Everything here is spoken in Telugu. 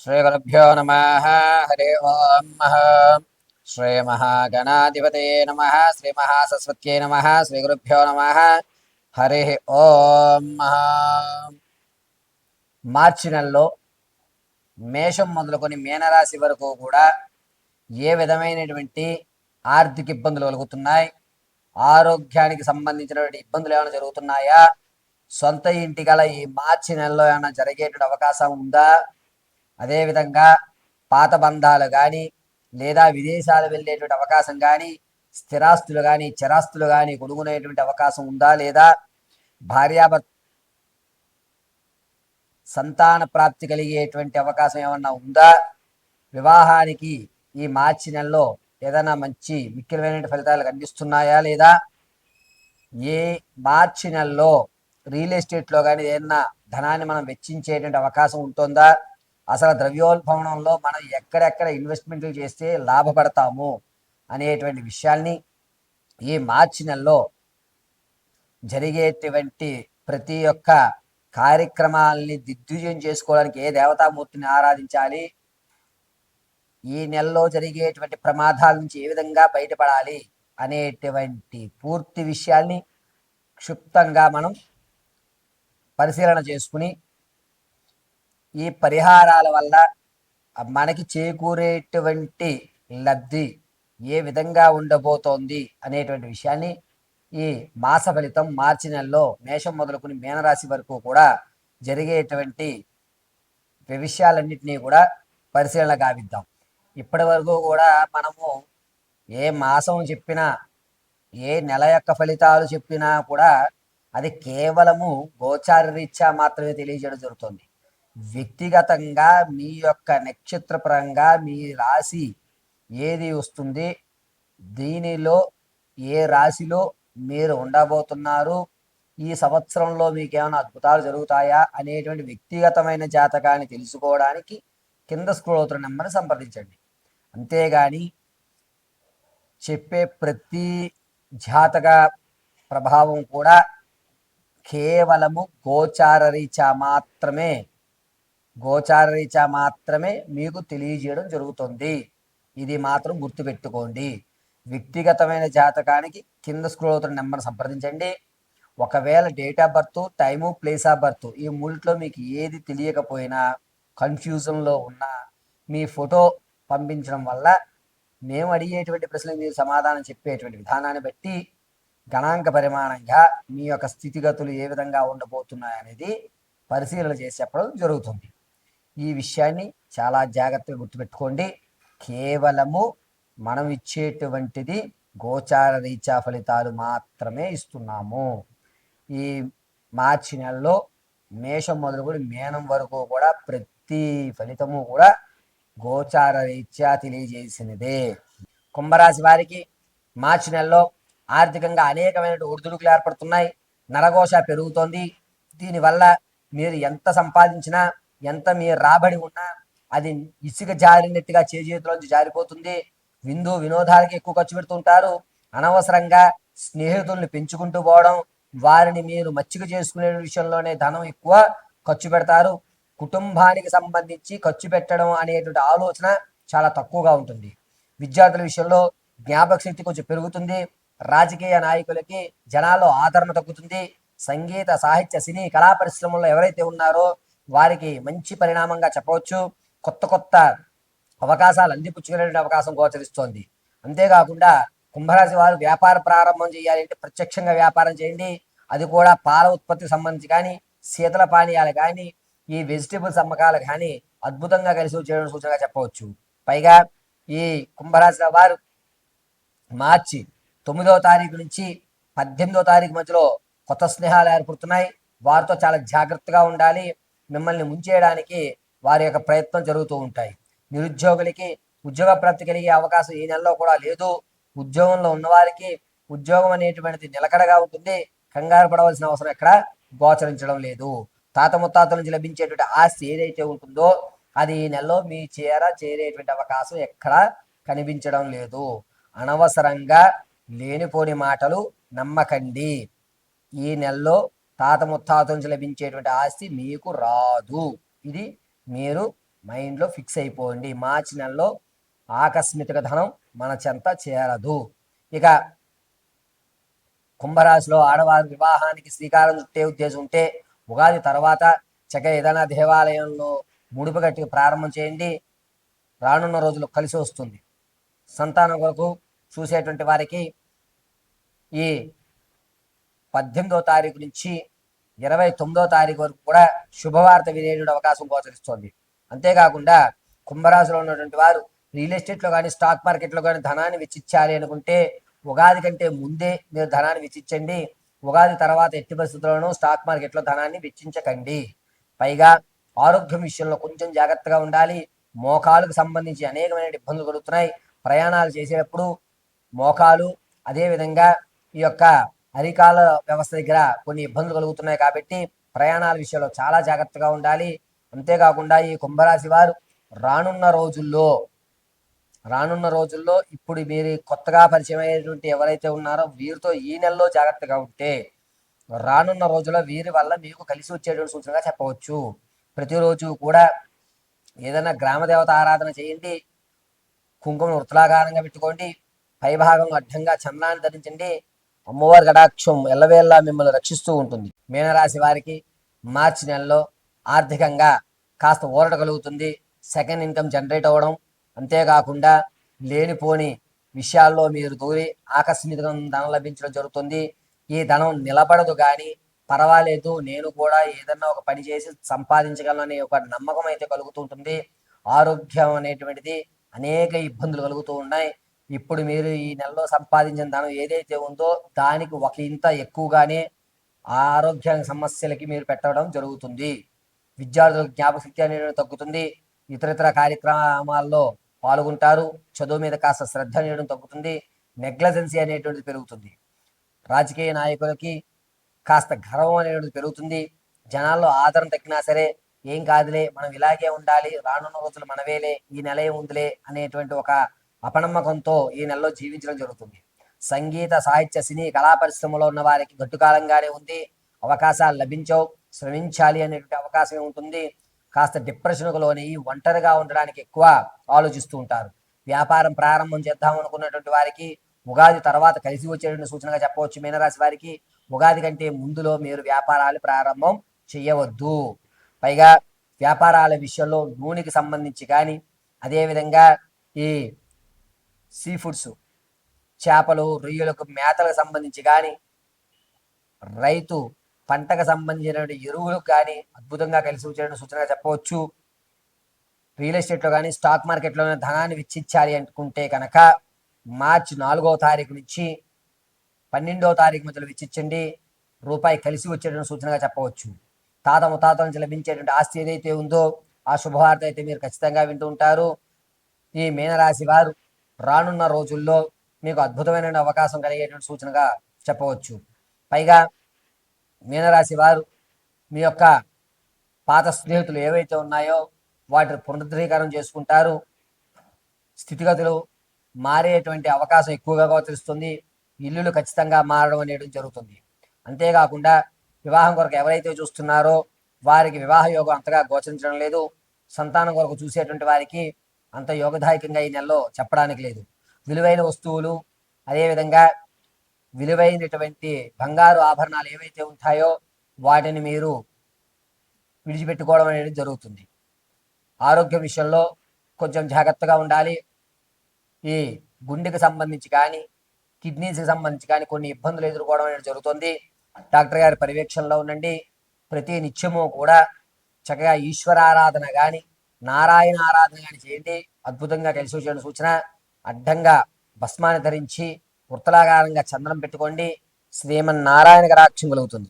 श्रीगुरुभ्यो नमः। हरि ओम्। श्रीमहागणाधिपते नमः। श्रीमहासरस्वत्यै नमः। श्रीगुरुभ्यो नमः। हरि ओम्। మార్చి నెలలో మేషం మొదలుకొని మీనరాశి వరకు కూడా ఏ విధమైనటువంటి ఆర్థిక ఇబ్బందులు కలుగుతున్నాయి, ఆరోగ్యానికి సంబంధించినటువంటి ఇబ్బందులు ఏమైనా జరుగుతున్నాయా, సొంత ఇంటి గల ఈ మార్చి నెలలో ఏమైనా జరిగేటువంటి అవకాశం ఉందా, అదేవిధంగా పాత బంధాలు కానీ లేదా విదేశాలు వెళ్ళేటువంటి అవకాశం కానీ, స్థిరాస్తులు కానీ చరాస్తులు కానీ కొనుగొనేటువంటి అవకాశం ఉందా లేదా, భార్యాభర్త సంతాన ప్రాప్తి కలిగేటువంటి అవకాశం ఏమన్నా ఉందా, వివాహానికి ఈ మార్చి నెలలో ఏదైనా మంచి ముఖ్యమైన ఫలితాలు కనిపిస్తున్నాయా లేదా, ఏ మార్చి నెలలో రియల్ ఎస్టేట్లో కానీ ఏదైనా ధనాన్ని మనం వెచ్చించేటువంటి అవకాశం ఉంటుందా, అసలు ద్రవ్యోల్బణంలో మనం ఎక్కడెక్కడ ఇన్వెస్ట్మెంట్లు చేస్తే లాభపడతాము అనేటువంటి విషయాల్ని ఈ మార్చి నెలలో జరిగేటువంటి ప్రతి ఒక్క కార్యక్రమాలని దిగ్విజయం చేసుకోవడానికి ఏ దేవతామూర్తిని ఆరాధించాలి, ఈ నెలలో జరిగేటువంటి ప్రమాదాల నుంచి ఏ విధంగా బయటపడాలి అనేటువంటి పూర్తి విషయాల్ని క్షుప్తంగా మనం పరిశీలన చేసుకుని ఈ పరిహారాల వల్ల మనకి చేకూరేటువంటి లబ్ధి ఏ విధంగా ఉండబోతోంది అనేటువంటి విషయాన్ని ఈ మాస ఫలితం మార్చి నెలలో మేషం మొదలుకొని మీనరాశి వరకు కూడా జరిగేటువంటి విషయాలన్నింటినీ కూడా పరిశీలన గావిద్దాం. ఇప్పటి వరకు కూడా మనము ఏ మాసం చెప్పినా, ఏ నెల యొక్క ఫలితాలు చెప్పినా కూడా అది కేవలము గోచార రీత్యా మాత్రమే తెలియజేయడం జరుగుతుంది. వ్యక్తిగతంగా మీ యొక్క నక్షత్రపరంగా మీ రాశి ఏది వస్తుంది, దీనిలో ఏ రాశిలో మీరు ఉండబోతున్నారు, ఈ సంవత్సరంలో మీకు ఏమైనా అద్భుతాలు జరుగుతాయా అనేటువంటి వ్యక్తిగతమైన జాతకాన్ని తెలుసుకోవడానికి కింద స్క్రోల్ అవుతున్న నెంబర్ని సంప్రదించండి. అంతేగాని చెప్పే ప్రతి జాతక ప్రభావం కూడా కేవలము గోచార రీత్యా మాత్రమే మీకు తెలియజేయడం జరుగుతుంది. ఇది మాత్రం గుర్తుపెట్టుకోండి. వ్యక్తిగతమైన జాతకానికి కింద స్క్రోల్ అవుతున్న నెంబర్ సంప్రదించండి. ఒకవేళ date of birth, time, place of birth ఈ మూడిట్లో మీకు ఏది తెలియకపోయినా, కన్ఫ్యూజన్లో ఉన్నా మీ ఫోటో పంపించడం వల్ల మేము అడిగేటువంటి ప్రశ్నలకు మీరు సమాధానం చెప్పేటువంటి విధానాన్ని బట్టి గణాంక పరిమాణంగా మీ యొక్క స్థితిగతులు ఏ విధంగా ఉండబోతున్నాయనేది పరిశీలన చేసి చెప్పడం జరుగుతుంది. ఈ విషయాన్ని చాలా జాగ్రత్తగా గుర్తుపెట్టుకోండి. కేవలము మనం ఇచ్చేటువంటిది గోచార రీత్యా ఫలితాలు మాత్రమే ఇస్తున్నాము. ఈ మార్చి నెలలో మేషం మొదలుకొని మీనం వరకు కూడా ప్రతి ఫలితము కూడా గోచార రీత్యా తెలియజేసినదే. కుంభరాశి వారికి మార్చి నెలలో ఆర్థికంగా అనేకమైన ఒడిదుడుకులు ఏర్పడుతున్నాయి. నరఘోష పెరుగుతోంది. దీనివల్ల మీరు ఎంత సంపాదించినా, ఎంత మీ రాబడి ఉన్నా అది ఇసుక జారినట్టుగా చేతిలోంచి జారిపోతుంది. విందు వినోదాలకి ఎక్కువ ఖర్చు పెడుతుంటారు. అనవసరంగా స్నేహితుల్ని పెంచుకుంటూ పోవడం, వారిని మీరు మచ్చిక చేసుకునే విషయంలోనే ధనం ఎక్కువ ఖర్చు పెడతారు. కుటుంబానికి సంబంధించి ఖర్చు పెట్టడం అనేటువంటి ఆలోచన చాలా తక్కువగా ఉంటుంది. విద్యార్థుల విషయంలో జ్ఞాపక శక్తి కొంచెం పెరుగుతుంది. రాజకీయ నాయకులకి జనాల్లో ఆదరణ తగ్గుతుంది. సంగీత, సాహిత్య, సినీ, కళా పరిశ్రమల్లో ఎవరైతే ఉన్నారో వారికి మంచి పరిణామంగా చెప్పవచ్చు. కొత్త కొత్త అవకాశాలు అందిపుచ్చుకునే అవకాశం గోచరిస్తోంది. అంతేకాకుండా కుంభరాశి వారు వ్యాపార ప్రారంభం చేయాలంటే ప్రత్యక్షంగా వ్యాపారం చేయండి. అది కూడా పాల ఉత్పత్తికి సంబంధించి కానీ, శీతల పానీయాలు కానీ, ఈ వెజిటేబుల్స్ అమ్మకాలు కానీ అద్భుతంగా కలిసి వచ్చేటువంటి సూచనగా చెప్పవచ్చు. పైగా ఈ కుంభరాశి వారు మార్చి 9వ తారీఖు నుంచి 18వ తారీఖు మధ్యలో కొత్త స్నేహాలు ఏర్పడుతున్నాయి. వారితో చాలా జాగ్రత్తగా ఉండాలి. మిమ్మల్ని ముంచేయడానికి వారి యొక్క ప్రయత్నం జరుగుతూ ఉంటాయి. నిరుద్యోగులకి ఉద్యోగ ప్రాప్తి కలిగే అవకాశం ఈ నెలలో కూడా లేదు. ఉద్యోగంలో ఉన్నవారికి ఉద్యోగం అనేటువంటిది నిలకడగా ఉంటుంది. కంగారు పడవలసిన అవసరం ఎక్కడ గోచరించడం లేదు. తాత ముత్తాతల నుంచి లభించేటువంటి ఆస్తి ఏదైతే ఉంటుందో అది ఈ నెలలో మీ చేరేటువంటి అవకాశం ఎక్కడా కనిపించడం లేదు. అనవసరంగా లేనిపోని మాటలు నమ్మకండి. ఈ నెలలో తాత ముత్తాతల నుంచి లభించేటువంటి ఆస్తి మీకు రాదు. ఇది మీరు మైండ్లో ఫిక్స్ అయిపోండి. మార్చి నెలలో ఆకస్మిక ధనం మన చెంత చేరదు. ఇక కుంభరాశిలో ఆడవారు వివాహానికి శ్రీకారం చుట్టే ఉద్దేశం ఉంటే ఉగాది తర్వాత చక్కగా ఏదైనా దేవాలయంలో ముడుపు కట్టి ప్రారంభం చేయండి. రానున్న రోజులు కలిసి వస్తుంది. సంతానం కొరకు చూసేటువంటి వారికి ఈ 18వ తారీఖు నుంచి 29వ తారీఖు వరకు కూడా శుభవార్త వినేటువంటి అవకాశం గోచరిస్తోంది. అంతేకాకుండా కుంభరాశిలో ఉన్నటువంటి వారు రియల్ ఎస్టేట్లో కానీ స్టాక్ మార్కెట్లో కానీ ధనాన్ని వెచ్చించాలి అనుకుంటే ఉగాది కంటే ముందే మీరు ధనాన్ని వెచ్చించండి. ఉగాది తర్వాత ఎట్టి పరిస్థితుల్లోనూ స్టాక్ మార్కెట్లో ధనాన్ని వెచ్చించకండి. పైగా ఆరోగ్యం విషయంలో కొంచెం జాగ్రత్తగా ఉండాలి. మోకాలకు సంబంధించి అనేకమైన ఇబ్బందులు కలుగుతున్నాయి. ప్రయాణాలు చేసేటప్పుడు మోకాలు అదేవిధంగా ఈ యొక్క అరికాల వ్యవస్థ దగ్గర కొన్ని ఇబ్బందులు కలుగుతున్నాయి కాబట్టి ప్రయాణాల విషయంలో చాలా జాగ్రత్తగా ఉండాలి. అంతేకాకుండా ఈ కుంభరాశి వారు రానున్న రోజుల్లో ఇప్పుడు మీరు కొత్తగా పరిచయం అయ్యేటువంటి ఎవరైతే ఉన్నారో వీరితో ఈ నెలలో జాగ్రత్తగా ఉంటే రానున్న రోజుల్లో వీరి వల్ల మీకు కలిసి వచ్చేటువంటి సూచనగా చెప్పవచ్చు. ప్రతిరోజు కూడా ఏదైనా గ్రామదేవత ఆరాధన చేయండి. కుంకుమ వృత్తలాకారంగా పెట్టుకోండి. పైభాగం అడ్డంగా చంద్రాన్ని ధరించండి. అమ్మవారి కటాక్షం ఎల్లవేళలా మిమ్మల్ని రక్షిస్తూ ఉంటుంది. మీనరాశి వారికి మార్చి నెలలో ఆర్థికంగా కాస్త ఊరట కలుగుతుంది. సెకండ్ ఇన్కమ్ జనరేట్ అవ్వడం, అంతేకాకుండా లేనిపోని విషయాల్లో మీరు దూరి ఆకస్మికంగా ధనం లభించడం జరుగుతుంది. ఈ ధనం నిలబడదు కానీ పర్వాలేదు, నేను కూడా ఏదన్నా ఒక పని చేసి సంపాదించగలను అనే ఒక నమ్మకం అయితే కలుగుతూ ఉంటుంది. ఆరోగ్యం అనేటువంటిది అనేక ఇబ్బందులు కలుగుతూ ఉన్నాయి. ఇప్పుడు మీరు ఈ నెలలో సంపాదించిన ధనం ఏదైతే ఉందో దానికి ఒక ఇంత ఎక్కువగానే ఆరోగ్య సమస్యలకి మీరు పెట్టడం జరుగుతుంది. విద్యార్థులకు జ్ఞాపకశక్తి అనేది తగ్గుతుంది. ఇతర కార్యక్రమాల్లో పాల్గొంటారు. చదువు మీద కాస్త శ్రద్ధ అనేది తగ్గుతుంది. నెగ్లజెన్సీ అనేటువంటిది పెరుగుతుంది. రాజకీయ నాయకులకి కాస్త గర్వం అనేటువంటిది పెరుగుతుంది. జనాల్లో ఆదరణ తగ్గినా సరే ఏం కాదులే, మనం ఇలాగే ఉండాలి, రానున్న రోజులు మనవేలే, ఈ నెల ఉందిలే అనేటువంటి ఒక అపనమ్మకంతో ఈ నెలలో జీవించడం జరుగుతుంది. సంగీత సాహిత్య సినీ కళా పరిశ్రమలో ఉన్న వారికి గట్టుకాలంగానే ఉంది. అవకాశాలు లభించవు, శ్రమించాలి అనేటువంటి అవకాశం ఉంటుంది. కాస్త డిప్రెషన్కు లోని ఒంటరిగా ఉండడానికి ఎక్కువ ఆలోచిస్తూ ఉంటారు. వ్యాపారం ప్రారంభం చేద్దాం అనుకున్నటువంటి వారికి ఉగాది తర్వాత కలిసి వచ్చేటువంటి సూచనగా చెప్పవచ్చు. మీనరాశి వారికి ఉగాది కంటే ముందులో మీరు వ్యాపారాలు ప్రారంభం చేయవద్దు. పైగా వ్యాపారాల విషయంలో నూనెకి సంబంధించి కానీ అదేవిధంగా ఈ సీ ఫుడ్స్ చేపలు రొయ్యలకు మేతలకు సంబంధించి కానీ రైతు పంటకు సంబంధించినటువంటి ఎరువులకు కానీ అద్భుతంగా కలిసి వచ్చే సూచనగా చెప్పవచ్చు. రియల్ ఎస్టేట్లో కానీ స్టాక్ మార్కెట్లో ధనాన్ని వెచ్చించాలి అనుకుంటే కనుక మార్చి 4వ తారీఖు నుంచి 12వ తారీఖు మధ్యలో వెచ్చించండి. రూపాయి కలిసి వచ్చేటువంటి సూచనగా చెప్పవచ్చు. తాత ముత్తాతల నుంచి లభించేటువంటి ఆస్తి ఏదైతే ఉందో ఆ శుభవార్త అయితే మీరు ఖచ్చితంగా వింటూ ఉంటారు. ఈ మీనరాశి వారు రానున్న రోజుల్లో మీకు అద్భుతమైన అవకాశం కలిగేటువంటి సూచనగా చెప్పవచ్చు. పైగా మీనరాశి వారు మీ యొక్క పాత స్నేహితులు ఏవైతే ఉన్నాయో వాటిని పునరుద్ధరీకరణ చేసుకుంటారు. స్థితిగతులు మారేటువంటి అవకాశం ఎక్కువగా గోచరిస్తుంది. ఇల్లులు ఖచ్చితంగా మారడం అనేది జరుగుతుంది. అంతేకాకుండా వివాహం కొరకు ఎవరైతే చూస్తున్నారో వారికి వివాహ యోగం అంతగా గోచరించడం లేదు. సంతానం కొరకు చూసేటువంటి వారికి అంత యోగదాయకంగా ఈ నెలలో చెప్పడానికి లేదు. విలువైన వస్తువులు అదేవిధంగా విలువైనటువంటి బంగారు ఆభరణాలు ఏవైతే ఉంటాయో వాటిని మీరు విడిచిపెట్టుకోవడం అనేది జరుగుతుంది. ఆరోగ్య విషయంలో కొంచెం జాగ్రత్తగా ఉండాలి. ఈ గుండెకి సంబంధించి కానీ కిడ్నీస్కి సంబంధించి కానీ కొన్ని ఇబ్బందులు ఎదుర్కోవడం అనేది జరుగుతుంది. డాక్టర్ గారి పర్యవేక్షణలో ఉండండి. ప్రతి నిత్యము కూడా చక్కగా ఈశ్వర ఆరాధన కానీ నారాయణ ఆరాధన కానీ చేయండి. అద్భుతంగా కలిసి వచ్చే సూచన. అడ్డంగా భస్మాన్ని ధరించి వృత్తలాకారంగా చంద్రం పెట్టుకోండి. శ్రీమన్నారాయణ కటాక్షం కలుగుతుంది.